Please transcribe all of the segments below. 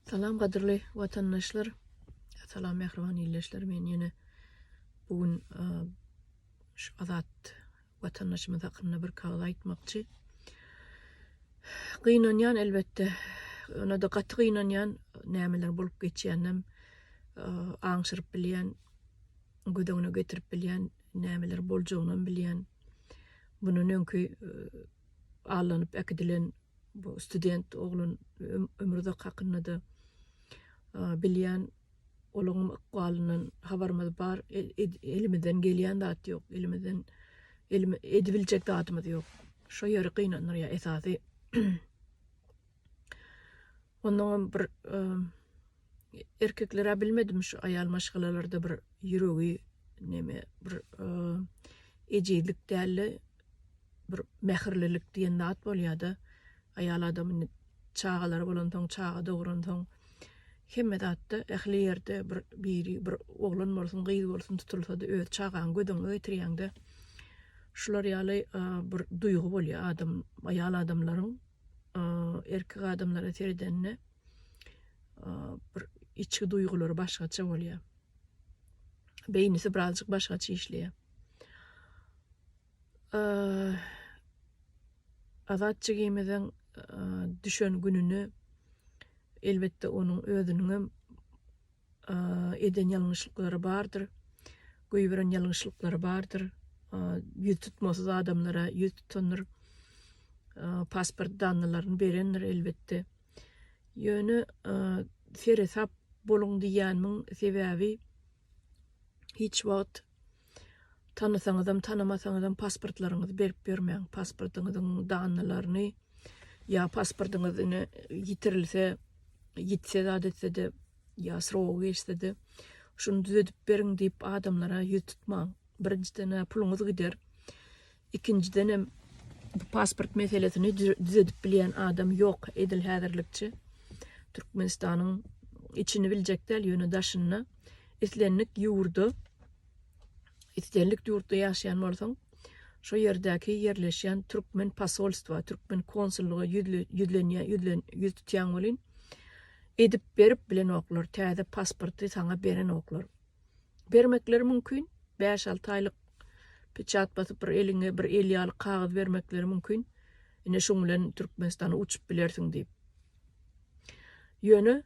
Salam qadrli vatandaşlar, salam mehriban illeşler. Men yine bugün şu azat vatandaşımız hakkında bir kağıt aytmakçı. Gynanyan elbette, ona da katı gynanyan nämeler bolup geçýänem aňşyryp bilýän, gödegine getirip bilýän, nämeler boljagyny bilýän. Bunun öňkü alanyp äkidilen bu student oglun ömrüde hakkında da bilýän olagyň ykbalynyň habarymyz bar. Elimizden gelýän zat ýok, elimizden edibiljek zatymyz ýok. Şo ýeri gynanýar ýa esasy. Ondan bir erkeklere bilmedim şu ayal maşgalalarda bir ýüregi neme bir ejizlik däli bir mehirlilik diýen zat bolýardy. Ayal adamyň çağalary bolansoň çağa dogransoň hemme zatda ähli ýerde bir oglan bolsun, gyz bolsun tutulsa da öz çağan gödüňe getirýäňde şular ýaly bir duýgu bolýar adam, ayal adamlaryň erkek adamlara terdenine bir içki duýgulary başgaça bolýar. Beýnisi birazjyk başgaça işleýär. Azatçygymyzyň düşen gününi elbette onun özünün eden ýalňyşlyklary bardyr. Göýberen ýalňyşlyklary bardyr. Ýüz tutmasız adamlara ýüz tutandyr. Pasport danlaryny berendir elbette. Ýöne feresap boluň diýänmiň sebäbi hiç wagt tanasaňyzam tanamasaňyzam pasportlaryňyzy berip bermäň. Pasportuňyzyň danlaryny ýa pasportuňyzy ýitirilse, gitse de adetse de ýa srow geçse de şunu düzedip beriň diýip adamlara ýüz tutmaň. Birinciden puluňyz gider. İkinciden hem bu pasport meselesini düzedip bilýän adam ýok edil häzirlikçi. Türkmenistanyň içini biljekler ýöne daşyna islenlik ýurdu. İslenlik ýurtda ýaşaýan bolsaň, şo ýerdäki ýerleşýän türkmen pasolstwa, türkmen konsullugy ýüz tutýan bolyn. Edip berip bilen oklar, täze pasporty saňa beren oklar. Bermekleri mümkin, 5-6 aýlyk peçat basyp bir eliňe bir el ýaly kagaz bermekleri mümkin. Ine şoň bilen Türkmenistana uçup bilersiň diýip. Ýöne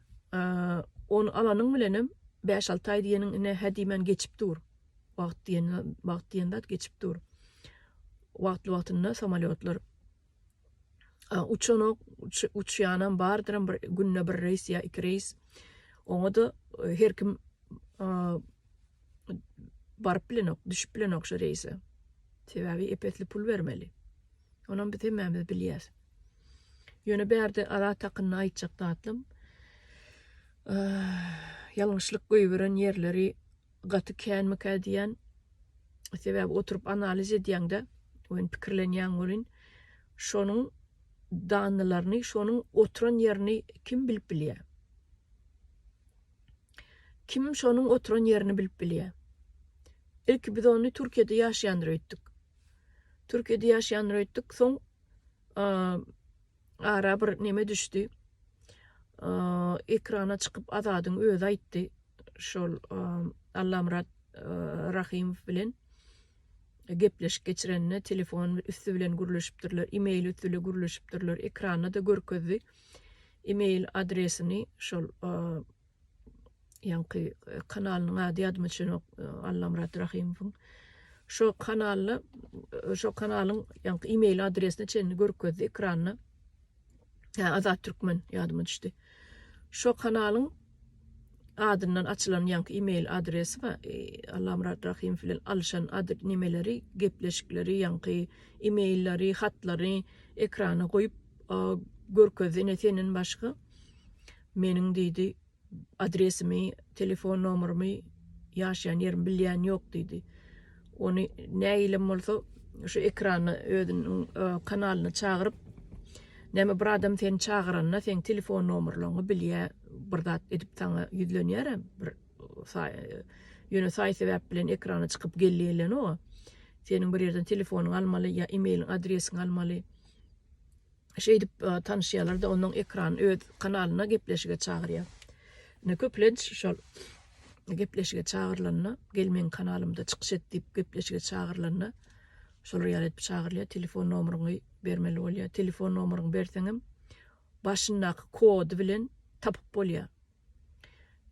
onu alanyň bilenem 5-6 aý diýeniň ine hedimen geçip dur. Wagt diýende geçip dur. Wagtynda samolyotlar uçýanan bardyr, bir günne bir reis ýa 2 reis. Oňa da her kim barıp bilen düşüp bilen şu reise. Sebäbi epetli pul bermeli. Onan biz hemmämiz bilýäs. Ýöne berde ara takyny aýtjak datlym. Ýalňyşlyk göýberen ýerleri gaty känmik diýen sebäbi oturup analiz edýäňde oýun pikirlenýän bolyn şonuň danlaryny, şonuň oturan ýerini kim bilip bilýär? Kim şonuň oturan ýerini bilip bilýär? İlk biz onu Türkiýede ýaşaýandyr öýtdik. Türkiýede ýaşaýandyr öýtdik, soň ara bir neme düşdi. Ekrana çykyp azadyň özü aýtdy. Şol Allamrat Rahimow bilen gepleşip geçirenine telefon üstü bilen gürleşipdirler, e-mail üstü bilen gürleşipdirler. Ekrana da görkezdi. E-mail adresini şol ýa-ni kanalynyň ady adymy üçin Allamrat Rahimov'un şo kanalyň ýa-ni e-mail adresini çenini görkezdi ekranyna. Azat Türkmen ýadyma düşdi. Şo kanalyň adından açılan ýa-ni e-mail adresi we Allamrat Rahimov bilen alşan nimeleri, gepleşikleri, ýa-ni e-mailleri, hatlary ekrana goýup görkezdi. Senin başga meniň diýdi adresimi, telefon nomerymy, ýaşaýan ýerimi bilýän ýok diýdi. Onu näýilim bolsa şu ekrany özüniň kanalyna çagyryp näme bir adam seni çagyranna sen telefon nomerlaryny bilýär, bir zat edip saňa ýüzlenýär, bir ýöne sebäp bilen ekrana çykyp gelýärlen o. Senin bir ýerden telefonuň almaly ýa e-mail adresiň almaly. Şeýdip tanışýarlar da onuň ekran öz kanalyna gepleşige çagyrýar. Ne köplenç şol gepleşige çağırlanna, gelmeň kanalymda çykyş diýip gepleşige çağırlanna, şol ýalet çağırlýar, telefon nomeryňy bermeli bolýar. Telefon nomeryňy berseňem başyndaky kod bilen tapyp bolýar.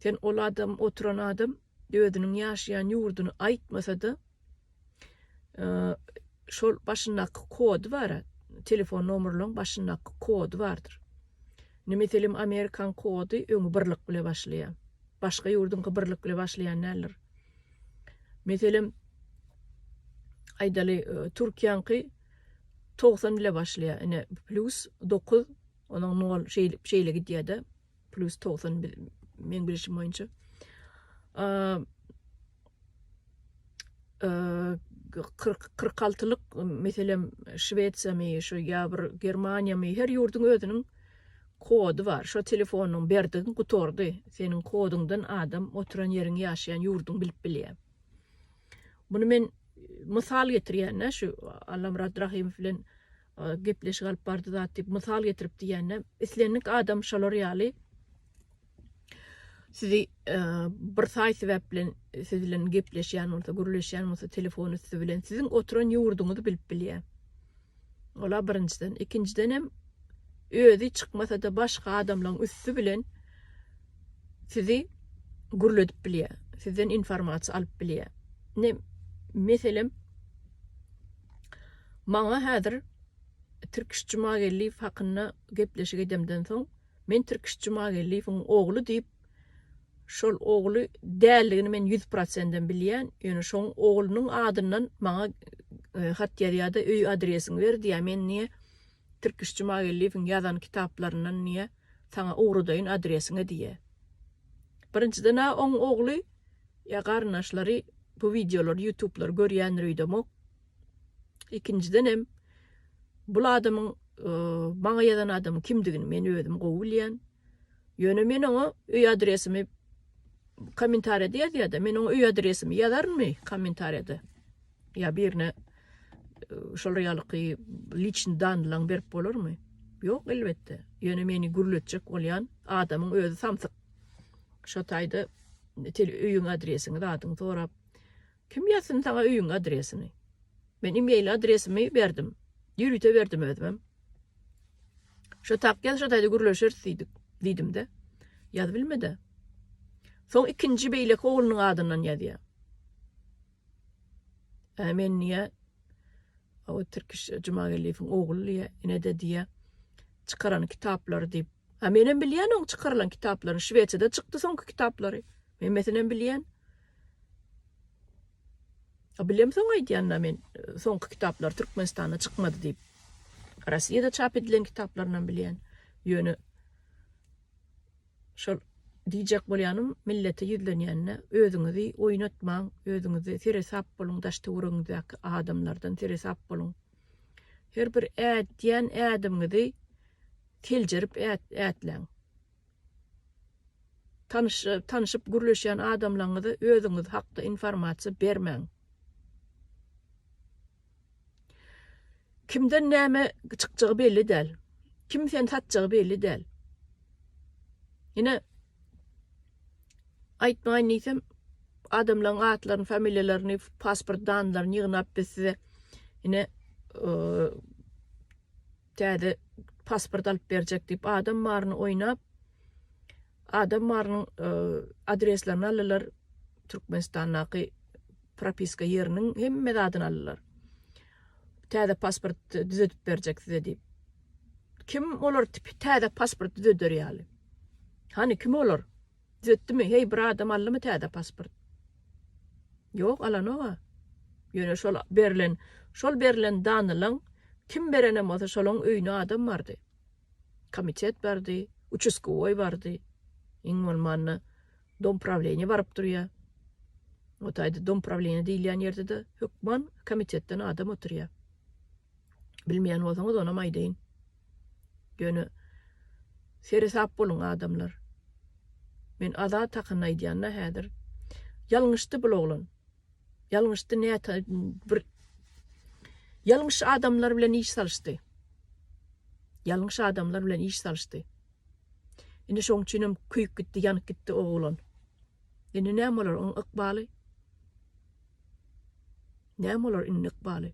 Sen ol adam, oturan adam özüniň ýaşaýan ýurduny aýtmasa-da, şol başyndaky kod bar. Telefon nomerlaryň başyndaky kod bardyr. Meselem Amerikan kody öňü birlik bilen başlaýar. Başga ýurduňky birlik bilen başlaýan näler? Meselem aýdaly Türkiýanky 90 bilen başlaýar. Ine +9 onuň 0 şeýle gidýär-de. +90 men bilişim boýunça. 46-lyk meselem Şwetsiýa şu ýa-bir Germaniýa her ýurduň özüniň kody bar. Şo telefonuň berdiň gutordy. Seniň koduňdan adam oturan ýeriň ýaşaýan ýurduň bilip bilýär. Bunu men mysal getirýän, şu Allamrat Rahimov bilen gepleşik alyp bardy zat diýip mysal getirip diýende, islenlik adam şolar ýaly sizi bir saý sebäp bilen siz bilen gepleşýän bolsa, gürleşýän bolsa telefonu siz bilen siziň oturan ýurduňyzy bilip bilýär. Ola birinciden, ikinciden hem özü çykmasa-da başga adamlaryň üstü bilen sizi gürledip bilýär. Sizden informasiýa alyp bilýär. Ne meselem maňa häzir Türkiş Cumageliýew hakyna gepleşik edemden soň men Türkiş Cumageliýewiň ogly diýip şol ogly däldigini men 100% bilýän. Ýöne şoň oglunyň adyndan maňa hat ýazýarda öý adresini berdi. Ýa men niýe Türkiş Cumageliýewiň ýazan kitaplaryndan niýe saňa ugrudaýyn adresini diýe. Birinciden oň ogly ýa garnaşlary bu videolar YouTube'lar görýän rüýdemok. İkinciden hem bul adamyň maňa ýazan adamyň kimdigini men özüm gowulýan. Ýöne men oňa öý adresimi kommentariýada ýazýar-da, men oňa öý adresimi ýazarmy kommentariýada. Ýa birine şol ýalyky lichny danlaryň berip bolarmy? Ýok, elbetde. Ýöne meni gürletjek bolýan adamyň özü samsyk. Şo taýda öýüň adresini dadyň sorap, kim ýazsyn taňa öýüň adresini? Men e-mail adresimi berdim. Ýürüte berdim özüm. Şo taýda şo taýda gürleşeriz diýdim-de. Ýaz bilmede. Soň ikinji beýlek oglunyň adyndan ýazýar. Men niýe o Türkiş Cumageliýewiň ogly ine de diýe çykaran kitaplary diýip. Menem bilýän o çykarylan kitaplary Şwetsiýada çykdy soňky kitaplary. Men meselen bilýän. Bilem soň aýdýan men soňky kitaplar Türkmenistanda çykmady diýip. Rossiýada çap edilen kitaplaryndan bilýän. Ýöne şol diýjek bolýanym millete ýüzlenýänne özüňizi oýnatmaň, özüňizi seresap boluň, daşty urugyndaky adamlardan seresap boluň. Her bir ätdiýän ädimiňizi keljerip ätleň. Tanışyp gürleşýän adamlaryňyzy özüňiz hakda informasiýa bermäň. Kimden näme çykjagy belli däl. Kim sen satjagy belli däl. Ýene aýtmaýan diýsem adamlaryň atlaryny, familiýalaryny, pasport danlaryny ýygnap bizde ine täze pasport alyp berjek diýip adam maryny oýnap adam marynyň adreslerini alýarlar. Türkmenistanaky propiska ýeriniň hemme adyny alýarlar. Täze pasport düzeltip berjek size diýip. Kim olar täze pasport düzeltýär? Hani kim olar? Düzeltdimi? Hey bir adam aldymy täze pasport? Ýok, alanoga. Ýöne şol berilen danylaň kim berenem bolsa şolaň öýüne adam bardy. Komitet bardy, участковый bardy. Iň bolmany dom правление baryp durýar. O taýda dom правление diýilýän ýerde de hökman komitetden adam oturýar. Bilmeýän bolsaňyz ona maýdaýyn. Ýöne seresap boluň adamlar. Men ada takyna aýdýanna häzir ýalňyşdy bul oglan. Ýalňyşdy näme bir ýalňyş adamlar bilen iş salşdy. Ýalňyş adamlar bilen iş salşdy. Indi şoň üçinem küýüp gitdi, ýanyp gitdi oglan. Indi näme bolar oň ykbaly? Näme bolar indi ykbaly?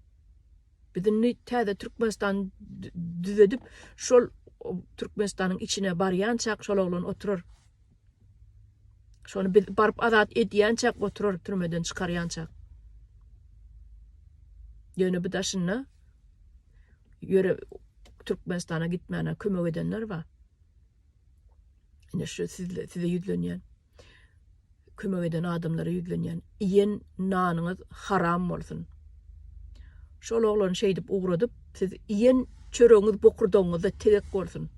Bizini täze Türkmenistan düzedip şol Türkmenistanyň içine barýançak şol oglan oturur. Şonu barıp azat edýänçak oturur, türmeden çykarýançak. Ýöne bu daşyna ýöre Türkmenistana gitmäne kömek edenler bar. Ine şu size ýüzlenýän, kömek eden adamlara ýüzlenýän, iýen nanyňyz haram bolsun. Şol oglan şey dip ugradyp, siz iýen çöreňiz bokurdaňyzda terek bolsun.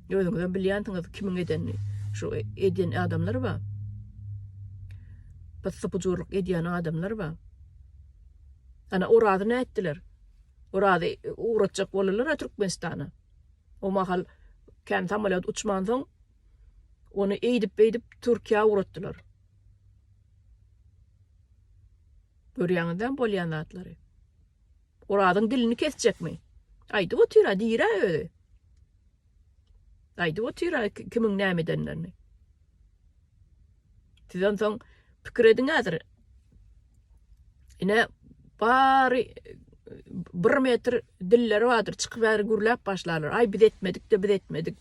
Ýöňizden bilýäntiňiz kimiň edenini. Şu eden adamlar bar. Basypjurluk edýän adamlar bar. Ana orada ne etdiler? Orada uğratacak bolurlar Türkmenistana. O mahal kendi samolyot uçman soň onu eýdip Türkiýe uğratdylar. Görýäňizden bolýan zatlary. Oradyň dilini kesjekmi? Aýdy o tyra diýre öýde. Aýdy o tyra kimiň näme edenlerini. Sizden soň pikir ediňizdir. Ine bari 1 metr dilleri vardır, çıkıver gürläp başlarlar. Ay biz etmedik de biz etmedik.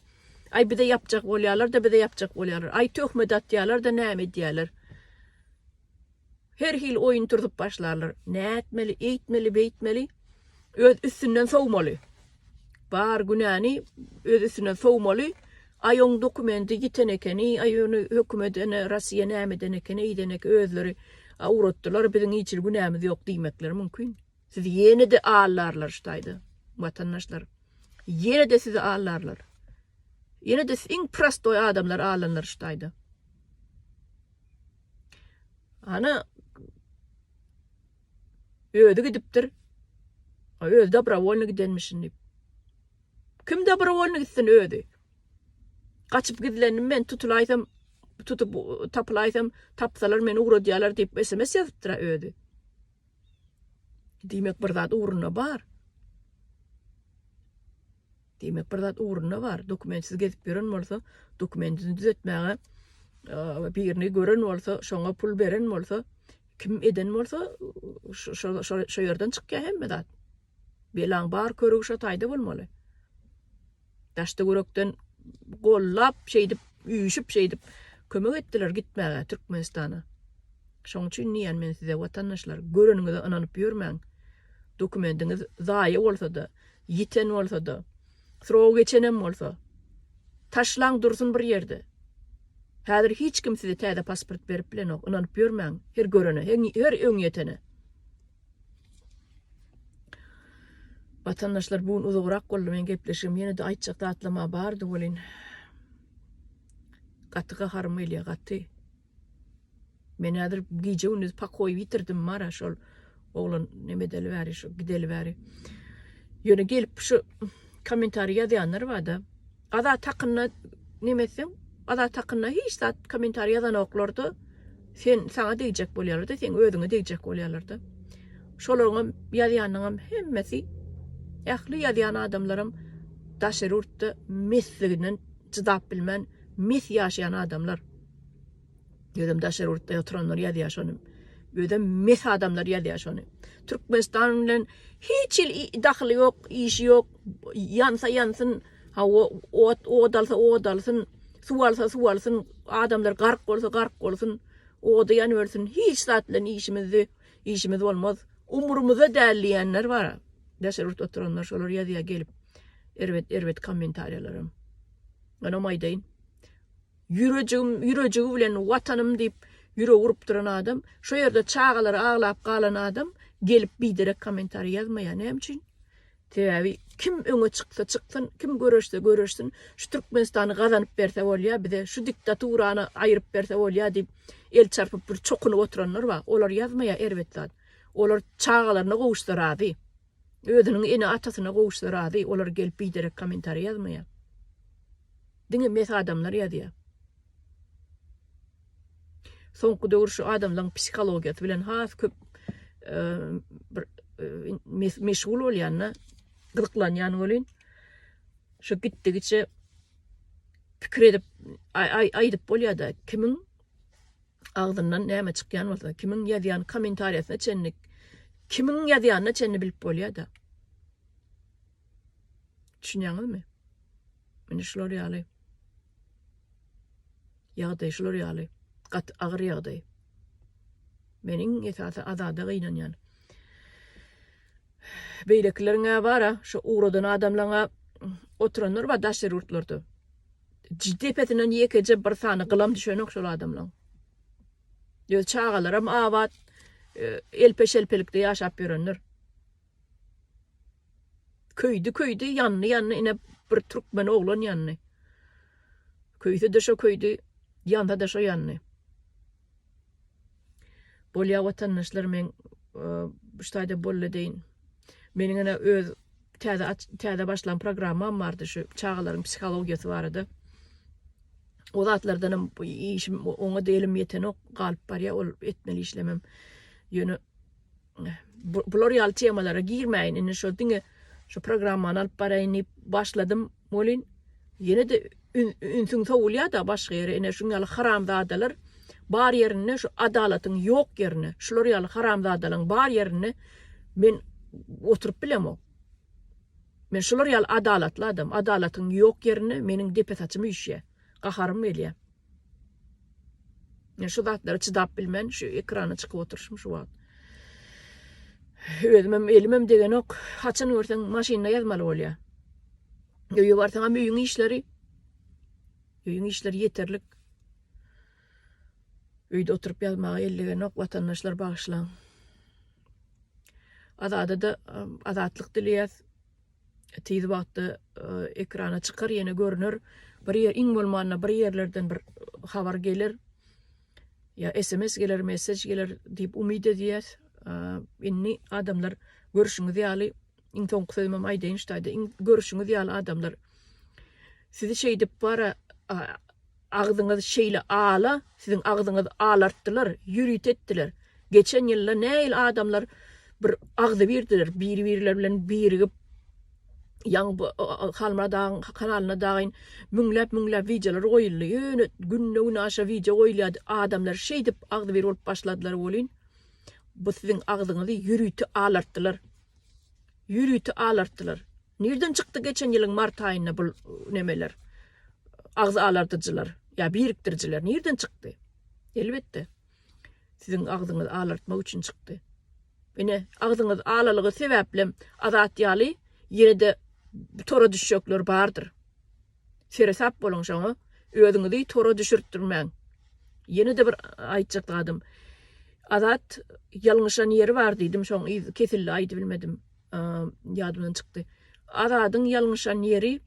Ay bir de yapacak bolýarlar da bir de yapacak bolýarlar. Ay töhmet atýarlar da näme edýärler. Her hil oyun turdup başlarlar. Ne etmeli, eýtmeli, beýtmeli. Öz üstünden sowmaly. Bar günäni öz üstünden sowmaly. Ay oň dokumenti giten ekeni, ay onu hökümetine, Russiýa näme eden ekeni, eýdenek özleri uğratdylar, bizim hiç günämiz ýok diýmekleri mümkin. Siz yeni de ağlarlar ştaydı, vatandaşlar. Yeni de sizi ağlarlar. Yeni de in prostoy adamlar ağlanlar ştaydı. Ana öýde gidipdir. Öýde добровольно gidenmişin dip. Kim добровольно gitsin öýde? Kaçıp gidilenim men tutulaysam, tutup tapılaysam, tapsalar meni uğradýarlar diýip SMS ýazypdyra öýde. Diýmek bir zat uğruna bar. Diýmek bir zat uğruna bar. Dokumentsiz gezip beren bolsa, dokumentini düzetmäge birini gören bolsa, şoňa pul beren bolsa, kim eden bolsa, şo ýerden çykýar hemme zat. Belaň bar körüg şo taýda bolmaly. Daşda görekden gollap şeýdip, üýüşüp şeýdip kömek etdiler gitmäge Türkmenistana. Şoň üçin niýen men size watandaşlar göreniňizi ananyp ýörmäň. Dokumentiňiz zaýy bolsa-da, ýiten bolsa-da, srow geçenem bolsa, taşlaň dursun bir ýerde. Häzir hiç kim size täze pasport berip bilen ok, ananyp ýörmäň. Her görene, her öň ýetene. Vatandaşlar bugün uzagyrak boldy men gepleşim, ýene de aýtjak datlama bardy bolin. Gatyga harym elýär gaty. Men häzir gijeňiz pakoy bitirdim mara şol oglan nemedeli bäri şu gideli bäri. Ýöne gelip şu komentariýa ýazanlar barda. Ada takynna nemesem, ada takynna hiç zat komentariýa ýazan oklardy. Sen saňa diýjek bolýarlar da, sen özüňe diýjek bolýarlar da. Şolaryň ýazýanyň hemmesi ähli ýazýan adamlarym daşerurtda mesliginin çydap bilmän, mes ýaşaýan adamlar. Ýödem daşerurtda ýoturanlar ýazýar şonu. Ýödem mes adamlar ýazýar şonu. Türkmenistan bilen hiç dahly ýok, işi ýok. Yansa yansın, o dalsın, su alsın, adamlar gark bolsun, o da yan ölsün. Hiç zatlan işimiz olmaz. Umurumuzda däliýänler bar. Daşerurt oturanlar şolar ýazýar gelip erwet komentariýalarym. Ana maýdaýyn. Ýürejigi bilen watanym diýip ýüreg urup duran adam, şo ýerde çağalar ağlap galan adam gelip biderek komentariýa ýazmaýar. Näme üçin? Täbi kim öňe çyksa çyksin, kim göreşsin, şu Türkmenistany gazanyp berse bolýar, bize şu diktaturany aýryp berse bolýar diýip el çarpyp bir çokunup oturanlar bar. Olar ýazmaýar erwet zat. Olar çağalaryna gowuşdurady. Özüniň ene atasyna gowuşdurady. Olar gelip biderek komentariýa ýazmaýar. Diňe mes adamlar ýazýar. Soňky döwür şu adamlaryň psihologiýasy bilen has köp meşgul bolýanna, gyzyklanýan bolyn. Şu gitdigiçe pikir edip aydyp bolýar-da kimin agdyndan näme çykýan bolsa, kimin ýazýan kommentariýasyna çenlik, kimin ýazýanyna çenli bilip bolýar-da. Düşünýäňizmi? Meni şular ýaly. Ýagdaý şular ýaly. Gat agyr ýagdaý. Meniň esasy azada gynanýan. Beýleklerine bara şu uğradan adamlaňa oturanlar we daşlar urtlardy. Ciddi petinden ýekece bir sany gylam düşenok şol adamlaň. Ýöl çağalaram awat elpeşelpelikde ýaşap ýörenler. Köýdi ýanly ine bir türkmen oglan ýanly. Köýde de şo köýdi, ýanda da şo ýanly. Bolýa watandaşlar men bu ştaýda bolla deýin. Meniň ene öz täze başlan programmam bardy, şu çağalaryň psihologiýasy bardy. O zatlardan bu işim oňa diýelim ýetenok galyp barýa, ol etmeli işlemem. Ýöne bular ýaly temalara girmeýin. Ine şo diňe şu programmany alyp baraýyn başladym. Molin ýene de ünsüň sowulýa da başga ýere ine şuň ýaly haramzadalar bar ýerine, şu adalatyň ýok ýerine, şular ýaly haramzadalaryň bar ýerine men oturup bilem o. Men şular ýaly adalatly adam, adalatyň ýok ýerine meniň deputatym ýeşe. Gaharym elýär. Men şu zatlara çydap bilmen, şu ekrana çykyp oturuşum şu wagt. Özümem elimem degen ok, haçan görseň maşyna ýazmaly bolýar. Ýöýe barsaňam öýüň işleri ýeterlik. Öýde oturup ýazmagy ellegen ok, watandaşlar bagyşlaň. Azada da azatlyk dilýär. Tiz wagtda ekrana çykar, ýene görünür. Bir yer iň bolmanyna bir yerlerden bir habar gelir. Ya SMS gelir, mesaj gelir diýip umyt edýär. Inni adamlar görüşüňiz ýaly iň soňky sözüm aýdyn ştaýda görüşüňiz ýaly adamlar sizi şeý dip bara agdyňyz şeýle ala, siziň agdyňyz alartdylar, ýürüt etdiler. Geçen ýylda näil adamlar bir agdy berdiler, biri-biriler bilen birigip ýang halmadan kanalyna dagyn müňläp videolar goýuldy. Ýöne günne aşa video goýulýar. Adamlar şeý dip agdy berip bolup başladylar bolyn. Bu siziň agdyňyzy ýürüti alartdylar. Nerden çykdy geçen ýylyň mart aýyna bu nemeler? Agzy alartyjylar, ýa birikdirjiler nerden çykdy? Elbetde siziň agdyňyzy alartmak üçin çykdy. Ene agdyňyz alalygy sebäple azat ýaly ýerde tora düşýekler bardyr. Seresap boluň şoňa, özüňizi tora düşürtdirmäň. Ýene de bir aýtjak azat ýalňyşan ýeri bar diýdim, şoň kesildi aýdy bilmedim. Ýadymdan çykdy. Azadyň ýalňyşan ýeri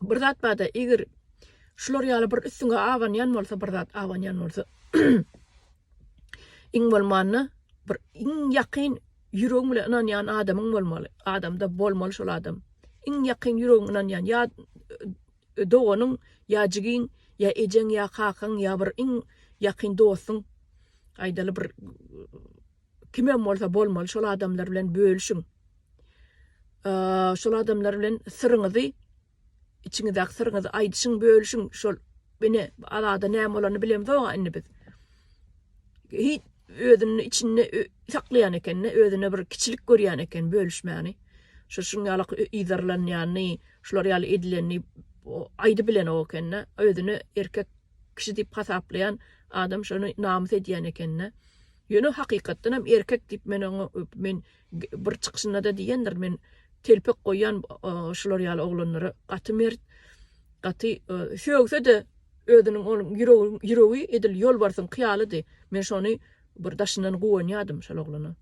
bir zat bada, eger şular ýaly bir üstüňe awanýan bolsa, bir zat awanýan bolsa, iň bolmanyny bir iň ýakyn ýüregiň bilen inanýan adamyň bolmaly. Adamda bolmaly şol adam. Iň ýakyn ýüregiň inanýan, ýa doganyň, ýa jigiň, ýa ejeň, ýa kakyň, ýa bir iň ýakyn dostuň. Aýdaly bir kimem bolsa bolmaly şol adamlar bilen bölüşiň. Şol adamlar bilen syryňyzy, içiňizdäki syryňyzy aýdyşyň, bölüşiň. Şol beni alada näme bolany bilemdi-o indi biz. Hiç özüni içinde saklayan eken, özüne bir kiçilik görýän eken bölüşmäni. Şuň ýaly ýazarlanýany, şular ýaly edilenni aýdy bilen o eken, özüni erkek kişi diýip hasaplayan adam şonu namys edýän eken. Ýöne hakykatdan hem erkek diýip men bir çykyşynda da diýendir, men telpek goýan şular ýaly oglanlary gaty söýgse de özüniň onuň ýüregi edil ýol barsyň kyýalydy. Men şonu bir daşyndan goýanýadym şol oglany.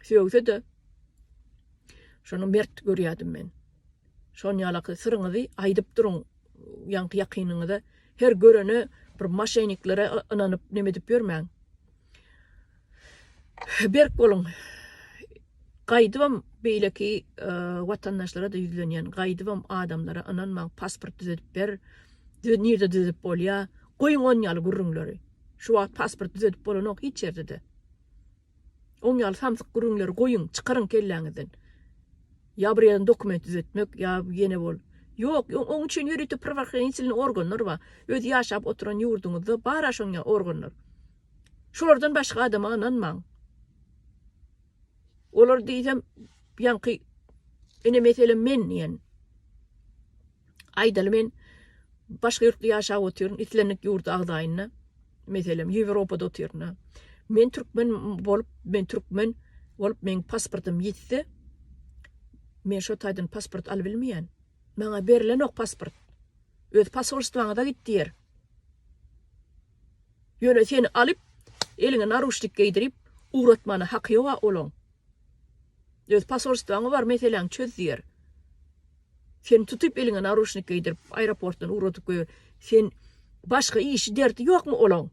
Söýgse de şonu mert görýärdim men. Şon ýaly syryňyzy aýdyp duruň, ýakynyňyza her göreni bir maşenniklere inanyp neme dip ýörmäň. Berk bolun. Gaýdywam beýleki watandaşlara da ýüzlenýän gaýdywam adamlara inanmaň, pasport düzedip ber. Nerede düzedip bolýar? Goýun on ýaly gurrunlary. Şu wagt pasport düzedip bolanok hiç ýerde de. On ýaly samsyk gurrunlary goýun, çykaryň kelläňizden. Ya bir ýerden dokument düzetmek, ya ýene bol. Yok, onun için yürütü pravakrensilin organlar var. Öd yaşap oturan yurdunuzda bara şoňa organlar. Şolardan başga adama ananmaň. Olar diýsem, ýanky ene meselem men ýen. Aýdaly men başga ýurtda ýaşap oturýan, itlenlik ýurda agdaýyna. Meselem Ýewropada oturýan. Men türkmen bolup men pasportum ýitdi. Men şo taýdan pasport alyp bilmeýän. Maňa berilen ok pasport. Öz pasportwaňa da gitdiler. Ýöne seni alyp eliňe naruşlik giydirip uğratmana haky ýok olaň. Öz pasportwaňa bar meseleň çözdiler. Sen tutup eliňe naruşlik giydirip aeroportdan uğratyp goýar. Sen başga iş derdi ýokmu olaň?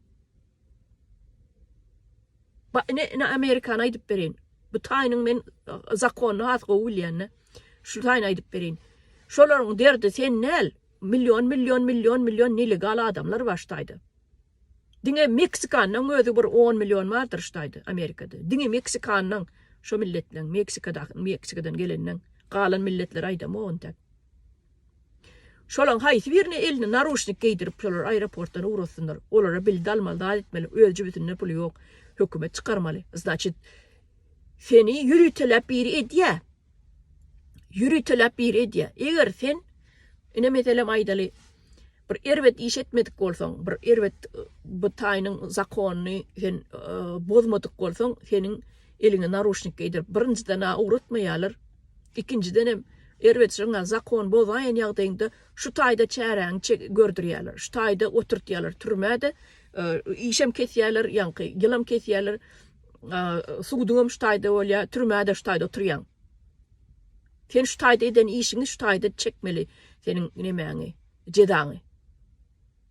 Ne Amerikana aýdyp berin. Bu taýnyň men zakonyny hatga bilýän. Şu taýny aýdyp berin. Şolaryň derdi sen näl? Milyon nelegal adamlar başdaýdy. Diňe Meksikanyň özü bir 10 milyon bardyr ştaýdy Amerikada. Diňe Meksikanyň şo milletleň Meksikadan gelenden galan milletler aýdamy ontak. Şolaň haýsy birine eline naruşnik giydirip şolar aeroportdan uğratsynlar. Olara bildi almaly, da etmeli, öz jübütinde pul ýok. Hökümet çykarmaly. Значит, seni ýürütelep bir edýä. Eger sen ine meselem aýdaly bir erwet iş etmedik bolsaň, bir erwet bu taýnyň zakonyny sen bozmadyk bolsaň, seniň eliňe naruşnik giydirip birinciden uğratmaýarlar. Ikinciden hem erwet şoňa zakon bozaýan ýagdaýynda şu taýda çäräň gördürýärler. Şu taýda oturtýarlar türmäde. İşem kesýärler, ýanky ýylam kesýärler. Suwdugam şu taýda bolýar, türmäde şu taýda oturýan. Sen şu taýda eden işini şu taýda çekmeli. Seniň nemäňi, jedaňy.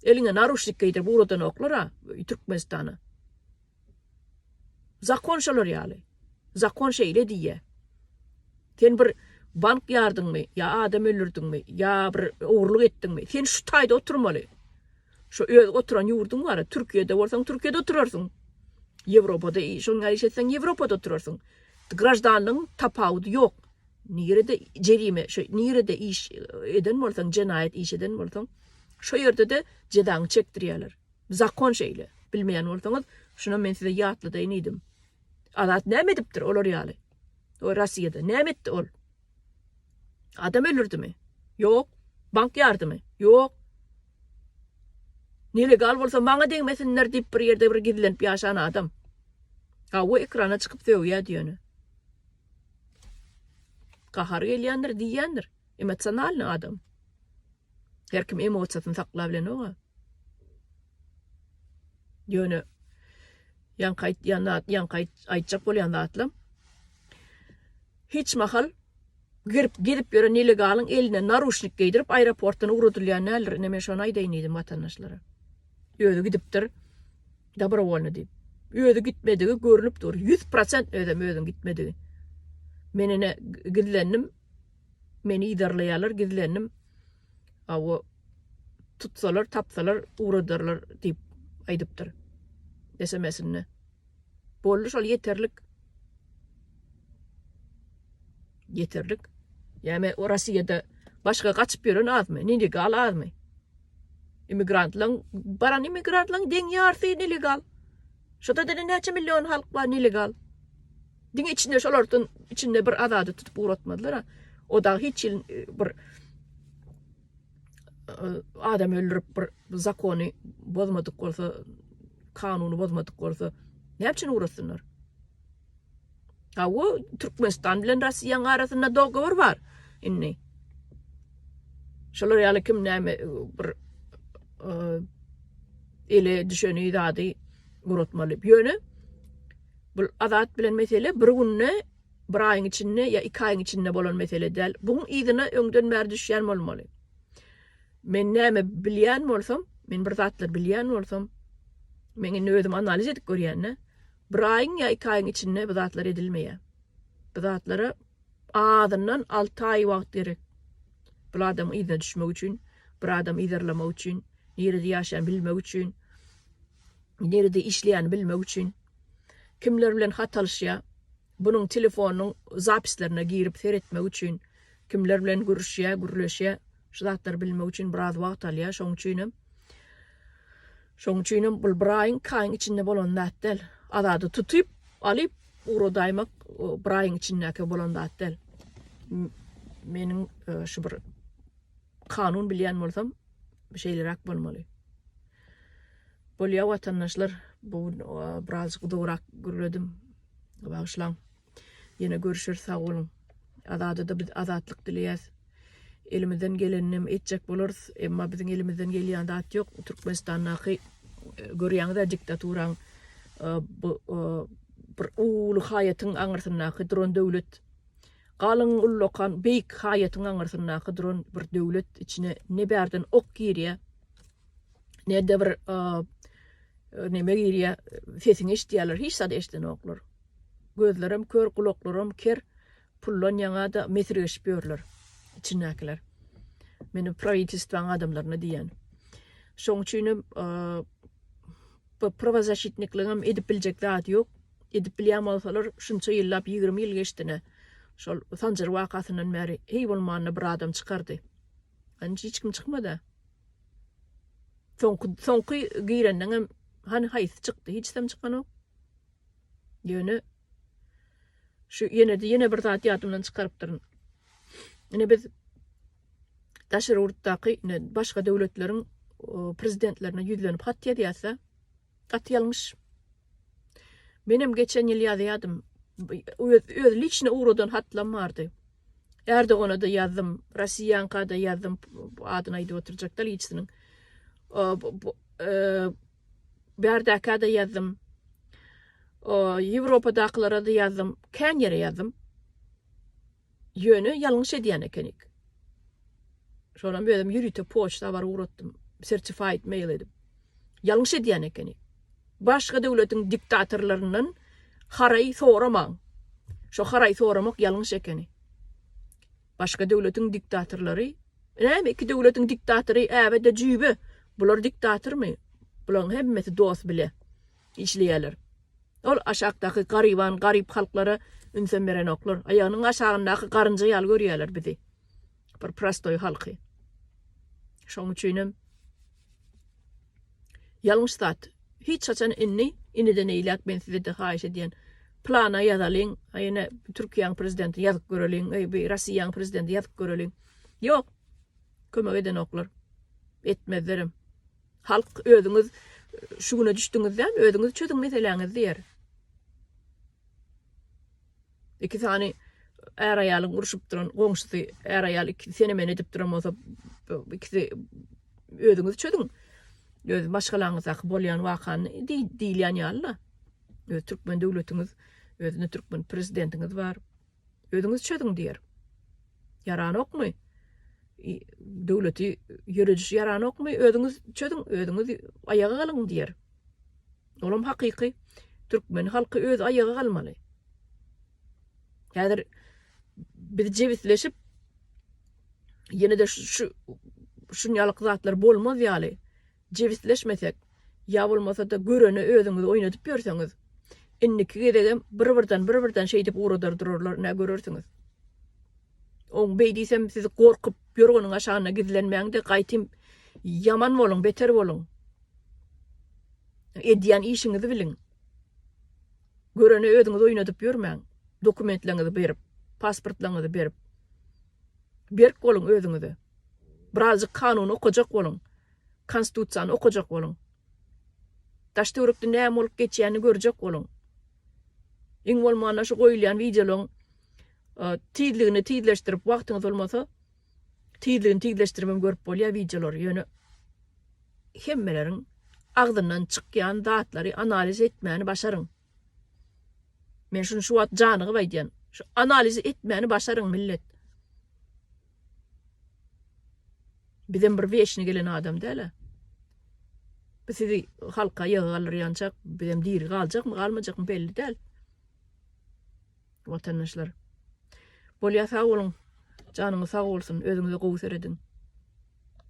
Eliňe naruşlik giydirip uğratan oklara, Türkmenistana. Zakon şolar ýaly. Zakon şeýle diýe. Sen bir bank ýardyňmy, ýa adam öldürdiňmi, ýa bir owurluk etdiňmi? Sen şu taýda oturmaly. Şu oturan ýurdun bar, Türkiýede bolsaň Türkiýede oturarsyň. Ýewropada şoňa ýetseň Ýewropada oturarsyň. Grajdanlygyň tapawdy ýok. Nirede jerime, şu nirede iş eden bolsaň, jenaýat iş eden bolsaň, şu ýerde de jedaň çekdirýärler. Zakon şeýle. Bilmeýän bolsaňyz, şuna men size ýatlydaýyn edim. Adat näme edipdir olar ýaly? O Russiýada näme etdi ol? Adam öldürdümi? Ýok. Bank ýardymy? Ýok. Nelegal bolsa maňa deňmesinler diýip bir ýerde bir gizlenip ýaşan adam. O ekrana çykyp söýýär diýeni. Kahar gelýändir, diýýändir. Emosionalny adam. Her kim emosiýasyny saklap bilen oga. Ýöne ýanky aýtjak bolýan zatlam. Hiç mahal gidip ýören illegalyň eline naruşnik giydirip aeroportdan uğratylýan näler neme şonu aýdaýyn edim watandaşlara. Öýde gidipdir. Dobrovolny diýip. Öýde gitmedigi görünüp dur. 100% öýdem gitmedigi. Menine gizlendim. Meni idarlaýarlar, gizlendim. Awo tutsalar, tapsalar, uğradarlar diýip aýdypdyr. Desemesinne. Boldy şol yeterlik. Ýa-me o Russiýada başga gaçyp ýören azmy, nelegal azmy. Immigrantlaryň deň ýarty nelegal. Şoda da näçe milyon halk bar nelegal. Diň içinde şolardan içinde bir azady tutup uğratmadylar. O da hiç bir adam öldürüp bir zakony bozmadyk bolsa, kanuny bozmadyk bolsa, näçe uğratsynlar? O Türkmenistan bilen Russiýanyň arasynda dogawar bar. Inni. Şolar ýaly kim näme bir ele düşeni zady uğratmaly. Ýöne bu adat bilen mesele bir günne, bir aýyň içinde ýa 2 aýyň içinde bolan mesele däl. Buň ýygyna öňden bäri düşýän bolmaly. Men näme bilýän bolsam, men bir zatlar bilýän bolsam, men özüm analiz edip görýän. Bir aýyň ýa 2 aýyň içinde bu zatlar edilmeýär. Bu zatlara adından 6 aý wagt gerek. Bu adam ýygyna düşmek üçin, bir adam ýerlemek üçin, nerede ýaşaýan bilmek üçin, nerede işleýän bilmek üçin, kimler bilen hatalyşýar, bunyň telefonunyň zapislerine girip seretmek üçin, kimler bilen görüşýär, gürleşýär, Şu zatlar bilmek için biraz wagt alýar, şoň üçinem bul bir kaýyn içinde bolan zat del. Adady tutup alyp uro daýmak bir aýyň içindäki bolan zat del. Meniň şu bir kanun bilýän bolsam bir şeyler bolmaly. Bolýa watandaşlar bu biraz guduraq görledim. Başlan. Yine görüşür, sağ olun. Adada da biz azatlyk dilýäs. Elimizden gelenim etjek boluruz. Emma biziň elimizden gelýän zat ýok. Türkmenistanyňky görýäňizler diktaturan bu bir ulu hayatyň aňyrtyndaky duran döwlet. Galyň ullokan beýik hayatyň aňyrtyndaky duran bir döwlet içine ne bärden ok girýär. Ne de bir neme girýär. Sesiň eşitýärler, hiç sada eşiten oklar. Gözlerim kör, kulaklarım ker, pullon ýaňa da metre geçip ýörler. İçinäkiler. Meni pravительствоň adamlaryna diýen. Şoň üçin bu pravazashitnikligim edip biljek zat ýok. Edip bilýän bolsalar şunça ýyllap 20 ýyl geçdine. Şol Sanjar wakasyndan bäri hey bolmanyny bir adam çykardy. Hiç kim çykmady. Soňky giýrenden hani haýsy çykdy, hiç kim çykan ok. Ýöne şu yine bir zat ýadymdan çykaryp durun. Ine biz taşyr urtdaky başga döwletleriň prezidentlerine ýüzlenip hat ýazýasa, hat ýalňyş. Benim geçen ýyl ýazýadym. Öz liçne urodan hatlanmardy. Erdoğan'a da ýazdym, Russiýanka da ýazdym, adyny aýdyp oturjaklar liçsiniň. Berdäka da ýazdym. Ýewropadaklara da ýazdym, kän ýere ýazdym. Ýöne ýalňyş edýän ekenik. Şoňam bedim ýürüte poçta bar uratdym, certified mail edip. Ýalňyş edýän ekenik. Başga döwletiň diktatorlarynyň haray soramaň. Şo haray soramak ýalňyş ekeni. Başga döwletiň diktatorlary, näme iki döwletiň diktatory äbede jübe. Bular diktatormy? Bular hemmeti dost bile işleýärler. Ol aşakdaky garyp halklara ünsen beren oklar. Ayağının aşağındaky garynja ýal görýärler bizi. Bir prostoy halky. Şoň üçin ýalňyş zat. Hiç çaçan inniden eýlek men size de haýyş edýän. Plana ýazalyň, aýyna Türkiýanyň prezidenti ýazyp göreliň, Russiýanyň prezidenti ýazyp göreliň. Ýok. Kömek eden oklar. Etmezlerim. Halk özüňiz şu güne düşdüňizden özüňiz çözüm meseleňiz diýer. İki tane er aýalyň uruşup duran goňşusy er aýal iki senemen edip duran bolsa ikisi özüňiz çözüm. Öz başgalaryňyza bolýan wakany diýilýän ýaly. Öz Türkmen döwletiňiz, özüne Türkmen prezidentiňiz bar. Özüňiz çözüm diýer. Yaranokmy? Döwleti ýürüjüş yaranokmy? Özüňiz çözüm, özüňiz aýaga galyň diýer. Olam hakyky Türkmen halky öz aýaga galmaly. Häzir biz jebisleşip ýene de şunýalyk zatlar bolmaz ýaly. Jebisleşmesek, ýa bolmasa da göreni özüňiz oýnadyp ýörseňiz, inniki gedegem bir-birden şey dip uradar durarlar, nä görersiňiz. Oň beýdisem sizi gorkup ýörgeniň aşagyna gizlenmäňde gaýtym ýaman boluň, beter boluň. Edýän işiňizi biliň. Göreni özüňiz oýnadyp ýörmäň. Dokumentlerinizi berip, pasportlarınızı berip. Berk bolun özüňizi. Birazcık kanunu okujak bolun. Konstitusiýany okujak bolun. Daşdurukda näme bolup geçýäni görjek bolun. Iň bolmanda şu goýulýan videolaryň tizligini tizleşdirip wagtyňyz bolmasa, tizligini tizleşdirmem görüp bolýar videolar. Ýöne hemmeleriň agdyndan çykýan zatlary analiz etmäni başaryň. Men şunu şu wat janygy baýdýan. Şu analiz etmäni başaryň millet. Bizden bir beşini gelen adam däle. Bizi halka ýagalyrýançak, bizden diri galjakmy, galmajakmy belli däl. Watandaşlar. Bolýa sag bolun. Janyňyz sag bolsun, özüňize gowy seredin.